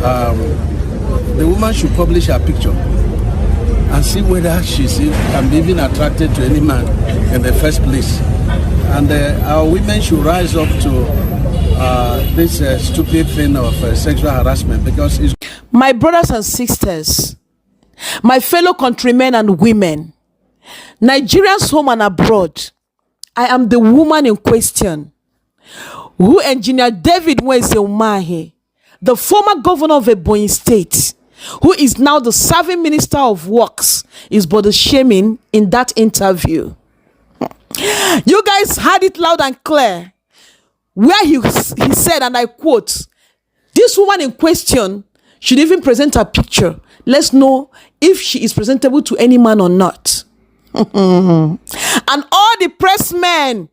the woman should publish her picture and see whether can be even attracted to any man in the first place. And our women should rise up to this stupid thing of sexual harassment, because it's... My brothers and sisters, my fellow countrymen and women, Nigerians home and abroad, I am the woman in question who Engineer David Umahi, the former governor of Ebonyi State, who is now the serving minister of works, is body shaming in that interview. You guys heard it loud and clear, where he said, and I quote, "This woman in question should even present her picture. Let's know if she is presentable to any man or not." And all the pressmen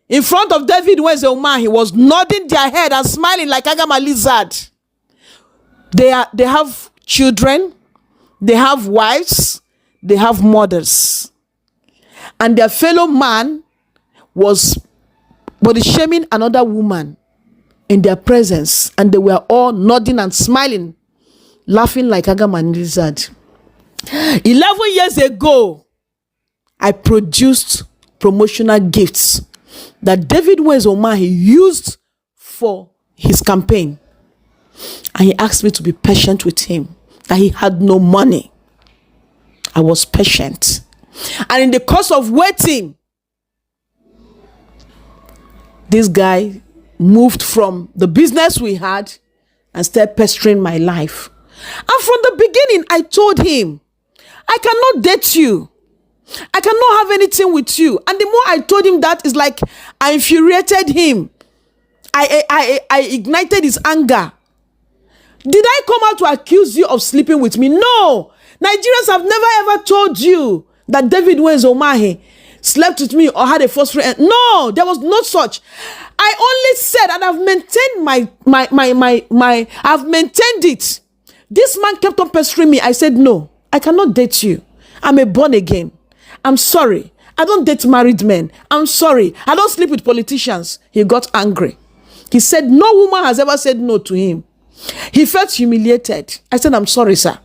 in front of David Umahi was nodding their head and smiling like Agama lizard. They have children, they have wives, they have mothers. And their fellow man was body shaming another woman in their presence, and they were all nodding and smiling, laughing like Agama lizard. 11 years ago, I produced promotional gifts that David Umahi used for his campaign. And he asked me to be patient with him, that he had no money. I was patient. And in the course of waiting, this guy moved from the business we had and started pestering my life. And from the beginning, I told him, I cannot date you. I cannot have anything with you. And the more I told him that, it's like I infuriated him. I ignited his anger. Did I come out to accuse you of sleeping with me? No. Nigerians have never ever told you that David Umahi slept with me or had a first friend. No, there was no such. I only said, and I've maintained I've maintained it. This man kept on pestering me. I said, no, I cannot date you. I'm a born again. I'm sorry. I don't date married men. I'm sorry. I don't sleep with politicians. He got angry. He said no woman has ever said no to him. He felt humiliated. I said, I'm sorry, sir.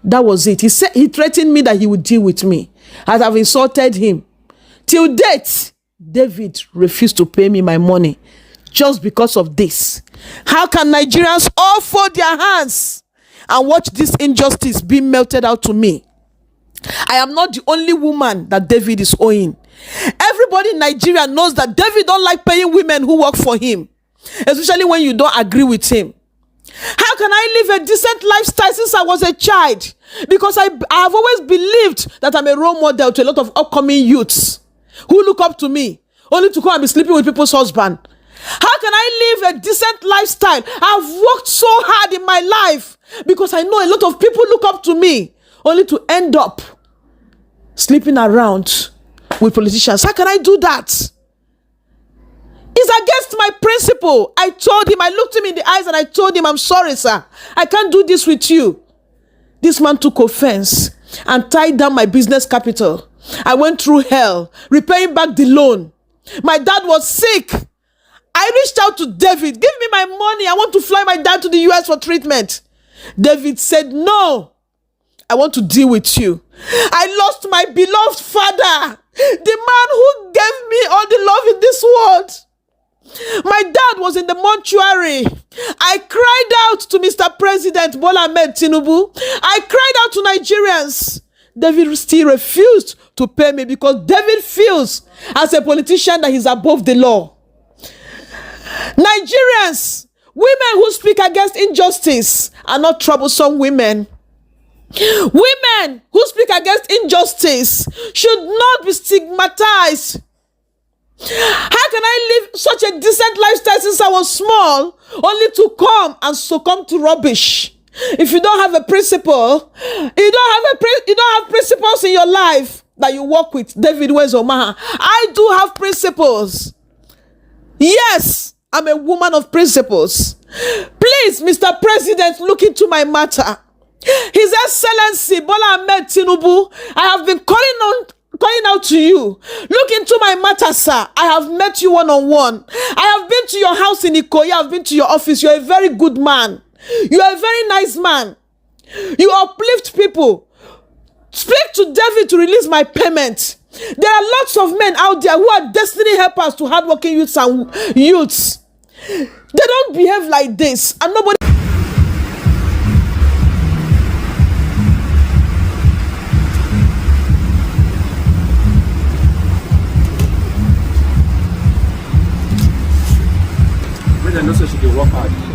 That was it. He said he threatened me that he would deal with me, as I've insulted him. Till date, David refused to pay me my money just because of this. How can Nigerians all fold their hands and watch this injustice be melted out to me? I am not the only woman that David is owing. Everybody in Nigeria knows that David don't like paying women who work for him, especially when you don't agree with him. How can I live a decent lifestyle since I was a child? Because I have always believed that I'm a role model to a lot of upcoming youths who look up to me, only to come and be sleeping with people's husband. How can I live a decent lifestyle? I've worked so hard in my life because I know a lot of people look up to me, only to end up sleeping around with politicians. How can I do that? It's against my principle. I told him, I looked him in the eyes and I told him, I'm sorry, sir. I can't do this with you. This man took offense and tied down my business capital. I went through hell, repaying back the loan. My dad was sick. I reached out to David, give me my money. I want to fly my dad to the US for treatment. David said, no, I want to deal with you. I lost my beloved father, the man who gave me all the love in this world. My dad was in the mortuary. I cried out to Mr. President Bola Ahmed Tinubu. I cried out to Nigerians. David still refused to pay me because David feels as a politician that he's above the law. Nigerians, women who speak against injustice are not troublesome women. Women who speak against injustice should not be stigmatized. How can I live such a decent lifestyle since I was small, only to come and succumb to rubbish? If you don't have a principle, you don't have principles in your life that you work with. David Umahi, I do have principles. Yes, I'm a woman of principles. Please, Mr. President, look into my matter. His Excellency Bola Ahmed Tinubu, I have been calling out to you. Look into my matter, sir. I have met you one-on-one. I have been to your house in Ikoyi. I have been to your office. You're a very good man. You are a very nice man. You uplift people. Speak to David to release my payment. There are lots of men out there who are destiny helpers to hardworking youths and youths. They don't behave like this, and nobody. When I know so she can work hard.